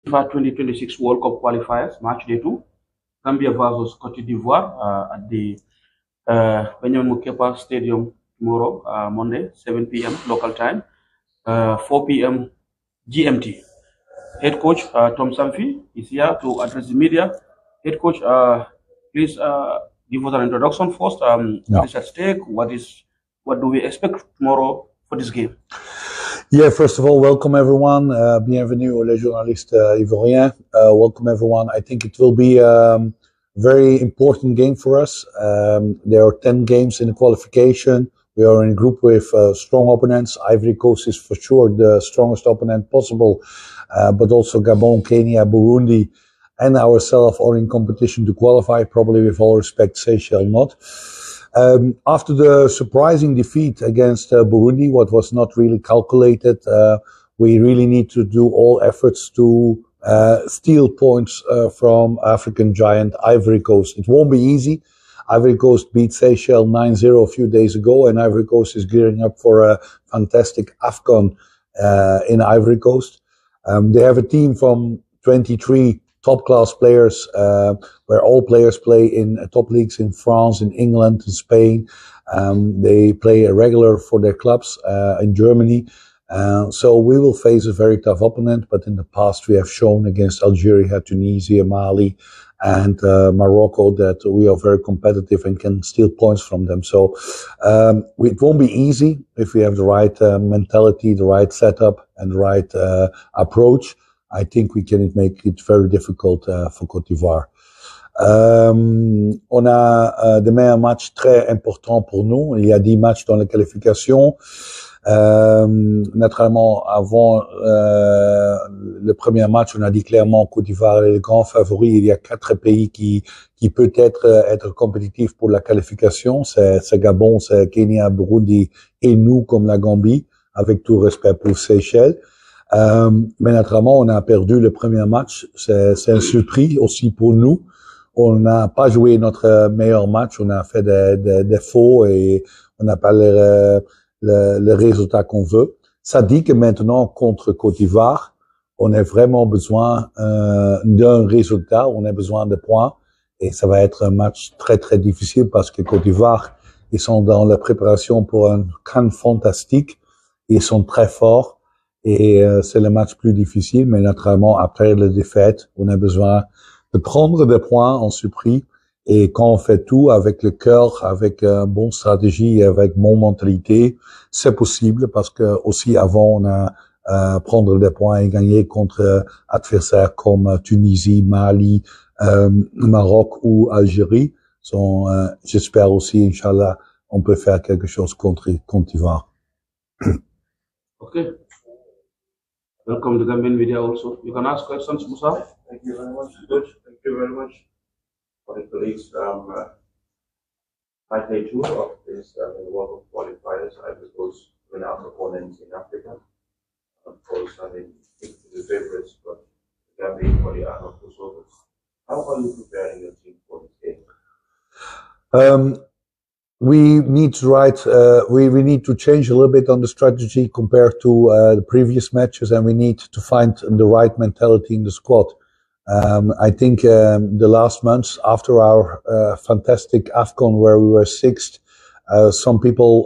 FIFA 2026 World Cup qualifiers, match day 2, Gambia versus Cote d'Ivoire at the Benjamin Mkapa Stadium tomorrow, Monday, 7 p.m. local time, 4 p.m. GMT. Head coach Tom Samfi is here to address the media. Head coach, please give us an introduction first. What is at stake? What do we expect tomorrow for this game? Yeah, first of all, welcome everyone. Bienvenue les journalistes ivoiriens. Welcome everyone. I think it will be a very important game for us. There are 10 games in the qualification. We are in a group with strong opponents. Ivory Coast is for sure the strongest opponent possible, but also Gabon, Kenya, Burundi, and ourselves are in competition to qualify, probably with all respect, Seychelles not. After the surprising defeat against Burundi, what was not really calculated, we really need to do all efforts to steal points from African giant Ivory Coast. It won't be easy. Ivory Coast beat Seychelles 9-0 a few days ago, and Ivory Coast is gearing up for a fantastic AFCON in Ivory Coast. They have a team from 23 top-class players, where all players play in top leagues in France, in England, in Spain. They play regular for their clubs in Germany. So we will face a very tough opponent, but in the past we have shown against Algeria, Tunisia, Mali, and Morocco that we are very competitive and can steal points from them. So it won't be easy if we have the right mentality, the right setup, and the right approach. I think we can make it very difficult for Côte d'Ivoire. On a demain un match très important pour nous. Il y a 10 matchs dans la qualification. Naturellement, avant le premier match, on a dit clairement Côte d'Ivoire est le grand favori. Il y a 4 pays qui peut-être être compétitifs pour la qualification. C'est Gabon, c'est Kenya, Burundi et nous comme la Gambie, avec tout respect pour Seychelles. Mais naturellement, on a perdu le premier match. C'est un surprise aussi pour nous. On n'a pas joué notre meilleur match. On a fait des faux et on n'a pas le résultat qu'on veut. Ça dit que maintenant, contre Côte d'Ivoire, on a vraiment besoin d'un résultat. On a besoin de points. Et ça va être un match très, très difficile parce que Côte d'Ivoire, ils sont dans la préparation pour un CAN fantastique. Ils sont très forts. Et c'est le match plus difficile, mais naturellement, après la défaite, on a besoin de prendre des points en surprise. Et quand on fait tout avec le cœur, avec une bonne stratégie, avec bonne mentalité, c'est possible parce que aussi avant, on a prendre des points et gagner contre adversaires comme Tunisie, Mali, Maroc ou Algérie. J'espère aussi, Inch'Allah, on peut faire quelque chose contre Côte d'Ivoire. Okay. Welcome to Gambian Media also. You can ask questions, Musa. Thank you very much, Coach. Thank you very much for the colleagues. Match day 2 of this World Cup qualifiers. Ivory Coast win out opponents in Africa. Of course, I mean, the favorites, but Gambia equally are not pushovers. How are you preparing your team for this game? We need to we need to change a little bit on the strategy compared to the previous matches, and we need to find the right mentality in the squad. I think the last months after our fantastic AFCON where we were 6th, some people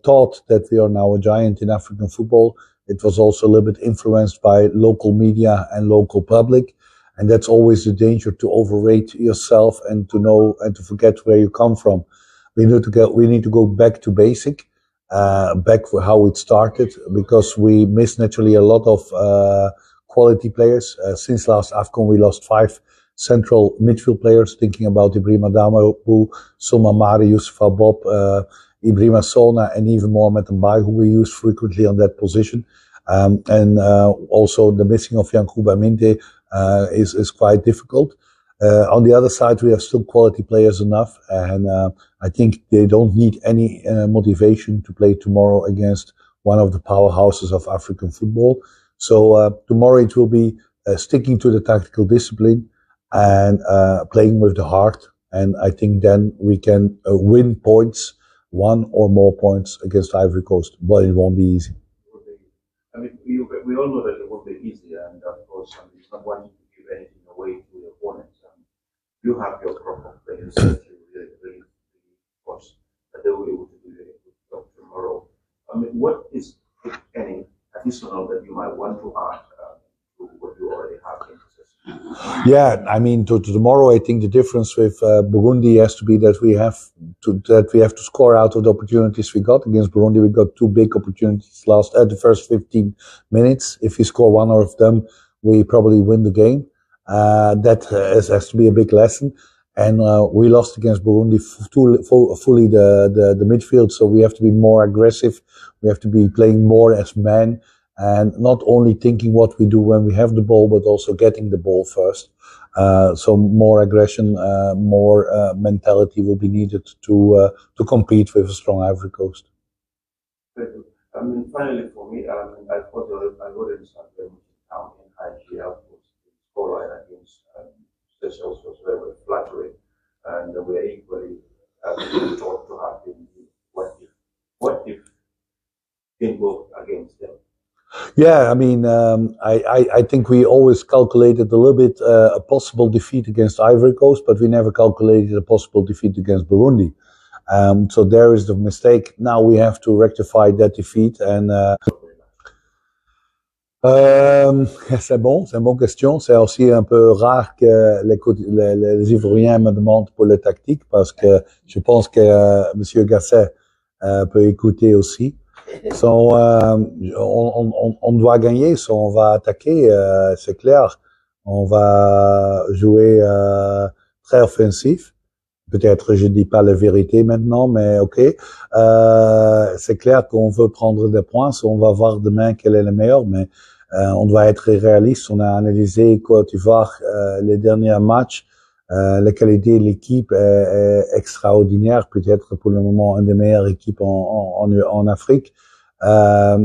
thought that we are now a giant in African football. It was also a little bit influenced by local media and local public. And that's always the danger, to overrate yourself and to know and to forget where you come from. We need to go back to basic, back for how it started, because we miss naturally a lot of quality players. Since last AFCON, we lost 5 central midfield players, thinking about Ibrahima Damabu, Soma Mari, Yusuf Bob, Ibrahima Sona, and even Mohamed Mbaye, who we use frequently on that position. And also the missing of Yankuba Minte is quite difficult. On the other side, we have still quality players enough, and I think they don't need any motivation to play tomorrow against one of the powerhouses of African football. So tomorrow it will be sticking to the tactical discipline and playing with the heart, and I think then we can win points, 1 or more points against Ivory Coast, but it won't be easy. I mean, we all know that it won't be easy, and of course, it's not wanting to give anything away to the opponents. You have your proper players that you really trust that they will be able to do a good job tomorrow. I mean, what is, if any, additional that you might want to add to what you already have in the system? Yeah, I mean, to tomorrow, I think the difference with Burundi has to be that we have to score out of the opportunities we got against Burundi. We got two big opportunities the first 15 minutes. If we score one of them, we probably win the game. That has to be a big lesson. And we lost against Burundi fully the midfield, so we have to be more aggressive. We have to be playing more as men, and not only thinking what we do when we have the ball, but also getting the ball first. So more aggression, more mentality will be needed to compete with a strong Ivory Coast. Very good. I mean, finally for me, I thought I wouldn't start very much down in IGL. The scoreline against Seychelles was very flattering, and we are equally thought to have been what if didn't go against them. Yeah, I mean, I think we always calculated a little bit a possible defeat against Ivory Coast, but we never calculated a possible defeat against Burundi. So there is the mistake. Now we have to rectify that defeat. And c'est une bonne question. C'est aussi un peu rare que les Ivoiriens me demandent pour le tactique, parce que je pense que Monsieur Gasset peut écouter aussi. So, on doit gagner, so on va attaquer, c'est clair. On va jouer très offensif. Peut-être je dis pas la vérité maintenant, mais ok. C'est clair qu'on veut prendre des points, so on va voir demain quel est le meilleur, mais on doit être réaliste. On a analysé Côte d'Ivoire les derniers matchs. La qualité de l'équipe est extraordinaire, peut-être pour le moment une des meilleures équipes en Afrique. Ça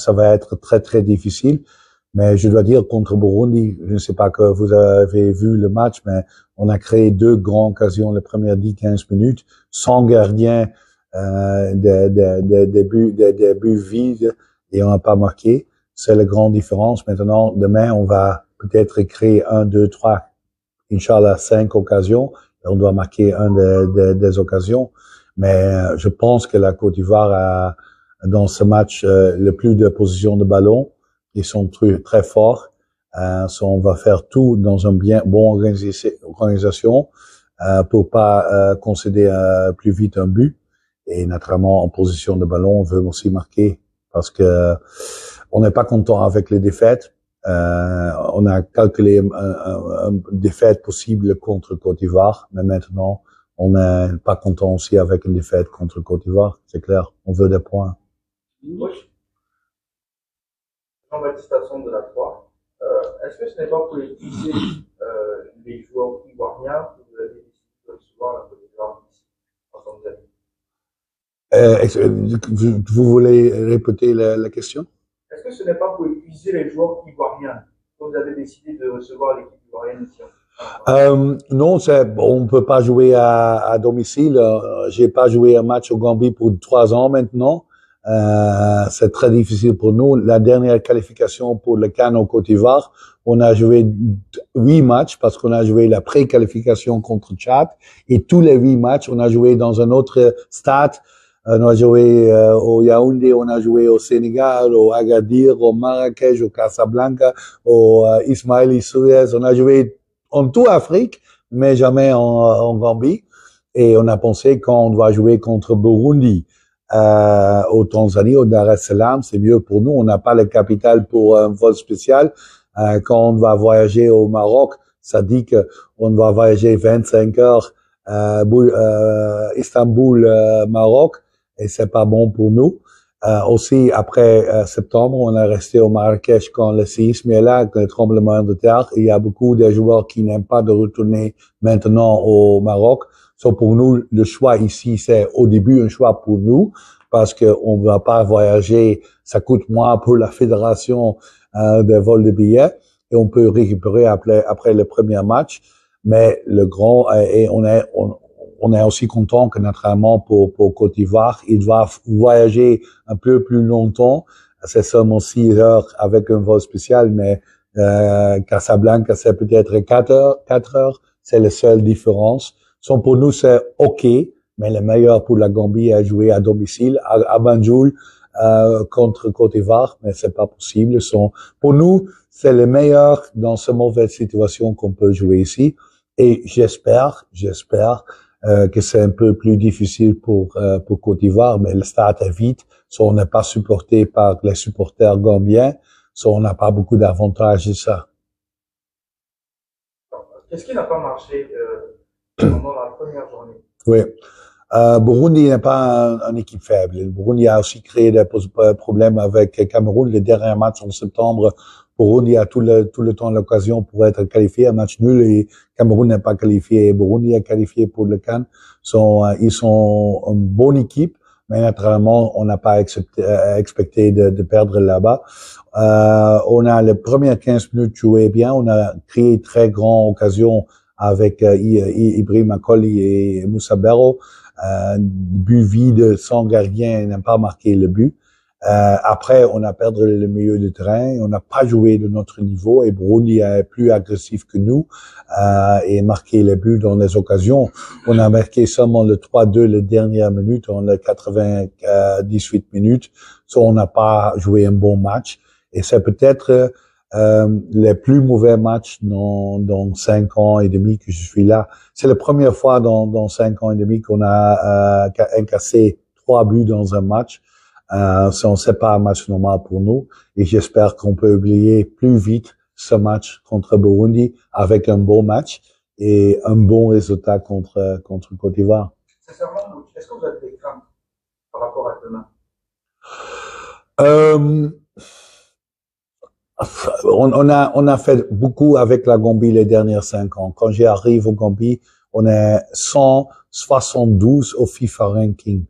va être très très difficile, mais je dois dire contre Burundi, je ne sais pas que vous avez vu le match, mais on a créé deux grandes occasions les premières 10-15 minutes, sans gardien, des buts vides, et on n'a pas marqué. C'est la grande différence. Maintenant, demain, on va peut-être créer 1, 2, 3, Inch'Allah, 5 occasions, et on doit marquer des occasions. Mais je pense que la Côte d'Ivoire a, dans ce match, le plus de position de ballon. Ils sont très forts. On va faire tout dans une bonne organisation pour pas concéder plus vite un but. Et naturellement, en position de ballon, on veut aussi marquer, parce que on n'est pas content avec les défaites. On a calculé une défaite possible contre Côte d'Ivoire, mais maintenant, on n'est pas content aussi avec une défaite contre Côte d'Ivoire. C'est clair, on veut des points. Oui. Jean-Baptiste Tasson de la Croix. Est-ce que ce n'est pas pour utiliser les joueurs ivoiriens que vous avez décidé de recevoir la Côte d'Ivoire ici, en tant que Vous voulez répéter la question? Est-ce que ce n'est pas pour utiliser les joueurs ivoiriens que vous avez décidé de recevoir l'équipe ivoirienne ici? Non, on peut pas jouer à domicile. J'ai pas joué un match au Gambie pour 3 ans maintenant. C'est très difficile pour nous. La dernière qualification pour le CAN au Côte d'Ivoire, on a joué 8 matchs, parce qu'on a joué la pré-qualification contre Tchad, et tous les 8 matchs, on a joué dans un autre stade. On a joué au Yaoundé, on a joué au Sénégal, au Agadir, au Marrakech, au Casablanca, au Ismaïli Souez. On a joué en toute Afrique, mais jamais en Gambie. Et on a pensé, quand on doit jouer contre Burundi, au Tanzanie, au Dar es Salaam, c'est mieux pour nous. On n'a pas le capital pour un vol spécial. Quand on va voyager au Maroc, ça dit que on va voyager 25 heures Istanbul, Maroc, et c'est pas bon pour nous. Aussi, après septembre, on est resté au Marrakech quand le séisme est là, le tremblement de terre. Il y a beaucoup de joueurs qui n'aiment pas de retourner maintenant au Maroc. So, pour nous, le choix ici, c'est au début un choix pour nous, parce que on va pas voyager, ça coûte moins pour la fédération de vol de billets, et on peut récupérer après le premier match. Mais le grand, et on est aussi content que naturellement pour Côte d'Ivoire, il doit voyager un peu plus longtemps. C'est seulement 6 heures avec un vol spécial, mais Casablanca, c'est peut-être 4 heures. C'est la seule différence. Pour nous, c'est OK, mais le meilleur pour la Gambie est jouer à domicile, à Banjul, contre Côte d'Ivoire, mais c'est pas possible. Pour nous, c'est le meilleur dans cette mauvaise situation qu'on peut jouer ici. Et j'espère que c'est un peu plus difficile pour Côte d'Ivoire, mais le stade est vide. On n'est pas supporté par les supporters gambiens. On n'a pas beaucoup d'avantages de ça. Qu'est-ce qui n'a pas marché pendant la première journée? Oui. Burundi n'est pas une équipe faible. Le Burundi a aussi créé des problèmes avec Cameroun. Le dernier match en septembre, Burundi a tout le temps l'occasion pour être qualifié, un match nul, et Cameroun n'est pas qualifié. Burundi est qualifié pour le CAN. Ils sont une bonne équipe, mais naturellement, on n'a pas expecté de perdre là-bas. On a les premières 15 minutes joué bien. On a créé très grande occasion avec Ibrahim Akoli et Moussa Berro. But vide sans gardien, n'a pas marqué le but. Après, on a perdu le milieu de terrain, on n'a pas joué de notre niveau, et Burundi est plus agressif que nous et marqué les buts dans les occasions. On a marqué seulement le 3-2 la dernière minute, en les 98 minutes. On n'a pas joué un bon match, et c'est peut-être le plus mauvais match dans 5 ans et demi que je suis là. C'est la première fois dans 5 ans et demi qu'on a incassé 3 buts dans un match. C'est pas un match normal pour nous, et j'espère qu'on peut oublier plus vite ce match contre Burundi avec un bon match et un bon résultat contre Côte d'Ivoire. Sincèrement, est-ce que vous avez des craintes par rapport à demain? On a fait beaucoup avec la Gambie les dernières 5 ans. Quand j'arrive au Gambie, on est 172 au FIFA ranking.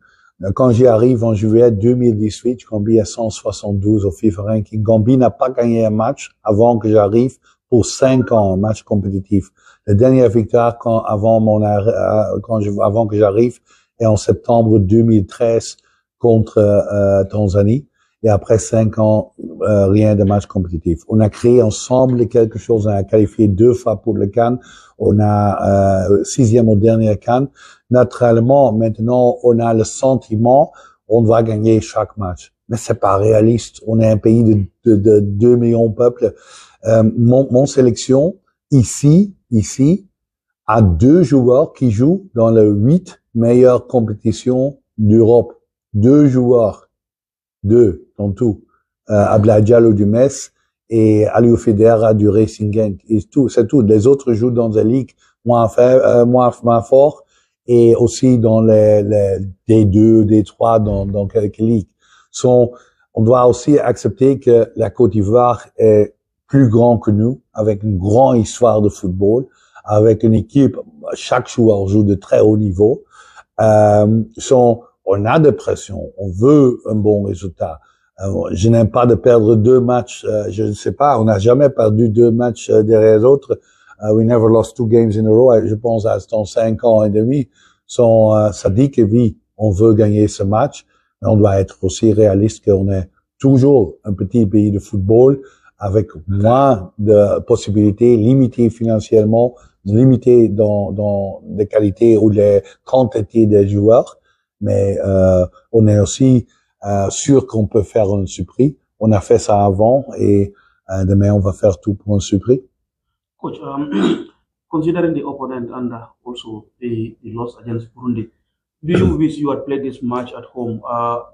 Quand j'y arrive en juillet 2018, Gambie est 172 au FIFA ranking. Gambie n'a pas gagné un match avant que j'arrive pour 5 ans, un match compétitif. La dernière victoire avant que j'arrive est en septembre 2013 contre Tanzanie. Et après 5 ans, rien de match compétitif. On a créé ensemble quelque chose. On a qualifié 2 fois pour le CAN. On a 6e au dernier CAN. Naturellement, maintenant, on a le sentiment on va gagner chaque match. Mais c'est pas réaliste. On est un pays de 2 millions de peuples. Mon sélection, ici, a 2 joueurs qui jouent dans les 8 meilleures compétitions d'Europe. 2 joueurs. 2 dans tout. Abla Diallo du Metz et Aliou Federa du Racing Genk. Et tout, c'est tout. Les autres jouent dans des ligues moins fortes, et aussi dans les D2, D3 dans quelques ligues. On doit aussi accepter que la Côte d'Ivoire est plus grand que nous, avec une grande histoire de football, avec une équipe, chaque joueur joue de très haut niveau. On a de pression, on veut un bon résultat. Je n'aime pas de perdre 2 matchs, je ne sais pas, on n'a jamais perdu 2 matchs derrière l'autre. We never lost 2 games in a row, je pense à 5 ans et demi. Ça dit que oui, on veut gagner ce match, mais on doit être aussi réaliste qu'on est toujours un petit pays de football avec moins de possibilités, limité financièrement, limité dans les qualités ou les quantités des joueurs. Mais on est aussi sûr qu'on peut faire un surprise. On a fait ça avant, et demain on va faire tout pour un surprise. Coach, considering the opponent and also the loss against Burundi, do you wish you had played this match at home?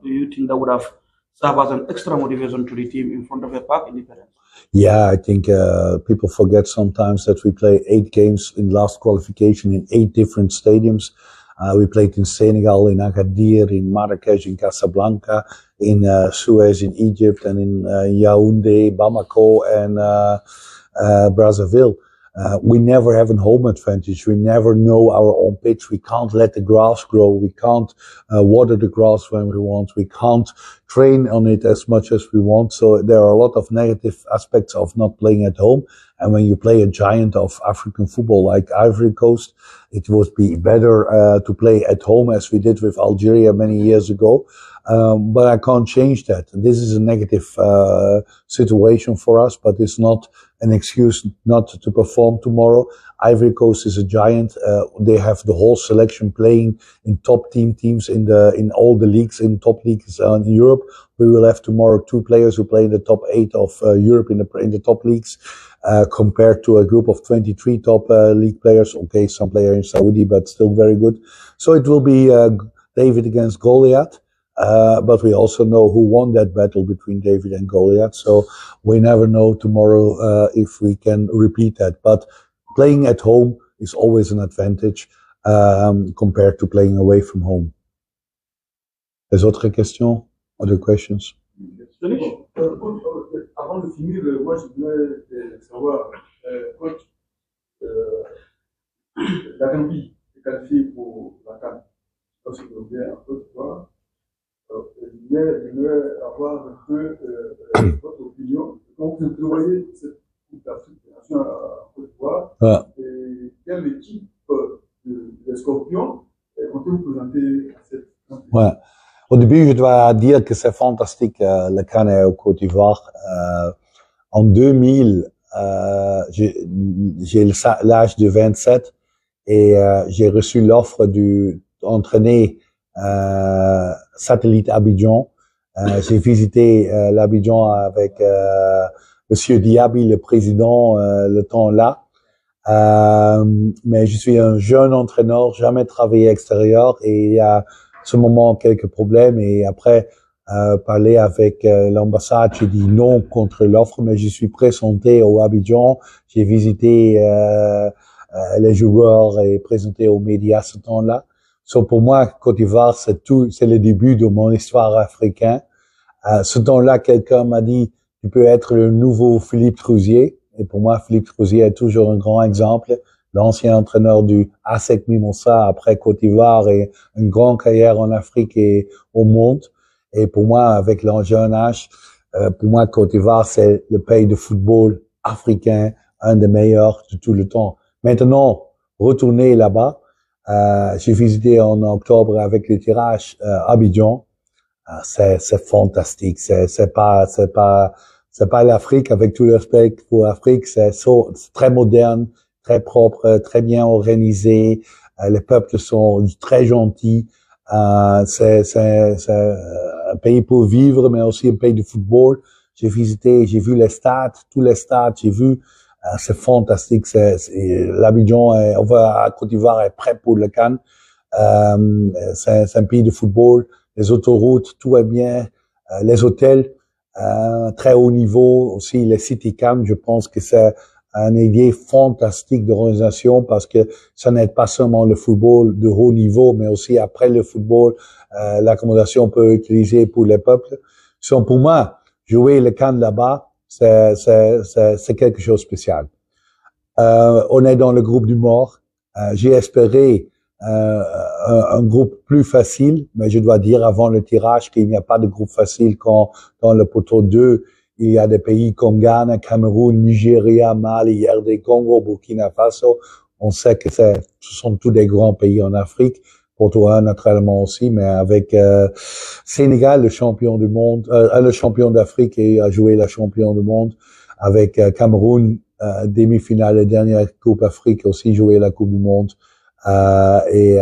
Do you think that would have served as an extra motivation to the team in front of a park indifference? Yeah, I think people forget sometimes that we play 8 games in last qualification in 8 different stadiums. We played in Senegal, in Agadir, in Marrakech, in Casablanca, in Suez, in Egypt, and in Yaoundé, Bamako, and Brazzaville. We never have a home advantage. We never know our own pitch. We can't let the grass grow. We can't water the grass when we want. We can't train on it as much as we want. So there are a lot of negative aspects of not playing at home. And when you play a giant of African football like Ivory Coast, it would be better to play at home as we did with Algeria many years ago. But I can't change that. This is a negative situation for us, but it's not an excuse not to perform tomorrow. Ivory Coast is a giant. They have the whole selection playing in top teams in all the leagues, in top leagues in Europe. We will have tomorrow 2 players who play in the top 8 of Europe in the top leagues, compared to a group of 23 top league players. Okay, some player in Saudi, but still very good. So it will be David against Goliath. But we also know who won that battle between David and Goliath. So we never know tomorrow if we can repeat that. But playing at home is always an advantage compared to playing away from home. Les autres questions? Other questions? Avant de finir, moi je voulais savoir, coach, la Gambie est qualifiée pour la CAN. Je pense que vous bien un peu voir. Je voulais avoir un peu votre opinion. Quand vous prévoyez cette Coupe d'Afrique des Nations en Côte d'Ivoire, quelle équipe des Scorpions comptez-vous présenter à cette compétition? Ouais. Au début, je dois dire que c'est fantastique, le CAN au Côte d'Ivoire. En 2000, j'ai l'âge de 27 et j'ai reçu l'offre d'entraîner Satellite Abidjan. J'ai visité l'Abidjan avec Monsieur Diaby, le président, le temps là. Mais je suis un jeune entraîneur, jamais travaillé extérieur et il y a ce moment quelques problèmes et après parler avec l'ambassade, j'ai dit non contre l'offre, mais je suis présenté au Abidjan, j'ai visité les joueurs et présenté aux médias ce temps-là. So pour moi, Côte d'Ivoire, c'est le début de mon histoire africaine. Ce temps-là, quelqu'un m'a dit, tu peux être le nouveau Philippe Trousier. Et pour moi, Philippe Trousier est toujours un grand exemple. L'ancien entraîneur du ASEC Mimosa après Côte d'Ivoire et une grande carrière en Afrique et au monde. Et pour moi, avec le jeune âge, pour moi, Côte d'Ivoire, c'est le pays de football africain, un des meilleurs de tout le temps. Maintenant, retourner là-bas, j'ai visité en octobre avec le tirage Abidjan. C'est fantastique. C'est pas l'Afrique avec tout le respect pour l'Afrique. C'est très moderne, très propre, très bien organisé. Les peuples sont très gentils. C'est un pays pour vivre, mais aussi un pays de football. J'ai vu les stades, tous les stades, j'ai vu. C'est fantastique. L'Abidjan, à Côte d'Ivoire est prêt pour le CAN. C'est un pays de football. Les autoroutes, tout est bien. Les hôtels, très haut niveau. Aussi, les city camps, je pense que c'est une idée fantastique d'organisation parce que ça n'aide pas seulement le football de haut niveau, mais aussi après le football, l'accommodation peut être utilisée pour les peuples. So, pour moi, jouer le CAN là-bas, c'est quelque chose de spécial. On est dans le groupe du mort. J'ai espéré un groupe plus facile, mais je dois dire avant le tirage qu'il n'y a pas de groupe facile quand dans le poteau 2, il y a des pays comme Ghana, Cameroun, Nigeria, Mali, RD Congo, Burkina Faso. On sait que ce sont tous des grands pays en Afrique. Poteau 1 naturellement aussi, mais avec Sénégal, le champion du monde, le champion d'Afrique et a joué la champion du monde. Avec Cameroun, demi-finale et dernière Coupe Afrique aussi joué la Coupe du monde. Et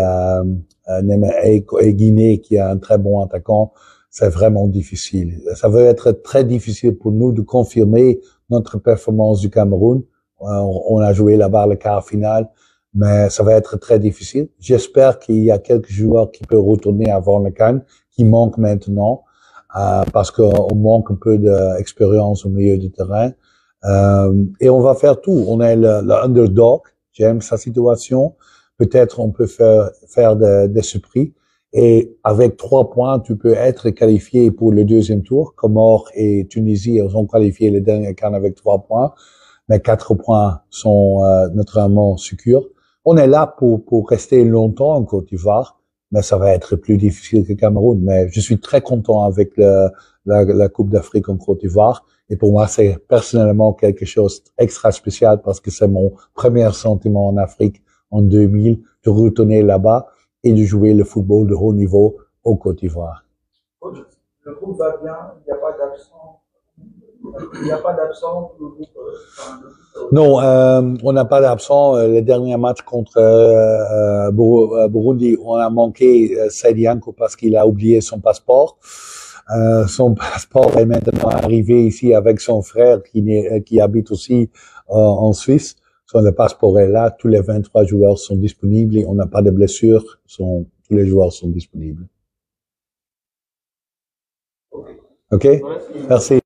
Guinée qui a un très bon attaquant. C'est vraiment difficile. Ça va être très difficile pour nous de confirmer notre performance du Cameroun. On a joué là-bas le quart final, mais ça va être très difficile. J'espère qu'il y a quelques joueurs qui peuvent retourner avant le CAN, qui manquent maintenant, parce qu'on manque un peu d'expérience au milieu du terrain. Et on va faire tout. On est le underdog. J'aime sa situation. Peut-être on peut faire des surprises. Et avec 3 points, tu peux être qualifié pour le deuxième tour. Comores et Tunisie ont qualifié le dernier CAN avec 3 points. Mais 4 points sont naturellement sûrs. On est là pour rester longtemps en Côte d'Ivoire, mais ça va être plus difficile que Cameroun. Mais je suis très content avec la Coupe d'Afrique en Côte d'Ivoire. Et pour moi, c'est personnellement quelque chose d'extra spécial parce que c'est mon premier sentiment en Afrique en 2000, de retourner là-bas et de jouer le football de haut niveau au Côte d'Ivoire. Le groupe va bien, il n'y a pas d'absent. Il n'y a pas d'absent pour le groupe. Non, on n'a pas d'absent. Le dernier match contre Burundi, on a manqué Saidianko parce qu'il a oublié son passeport. Son passeport est maintenant arrivé ici avec son frère qui habite aussi en Suisse. Le passeport est là, tous les 23 joueurs sont disponibles et on n'a pas de blessures, tous les joueurs sont disponibles. OK? Merci.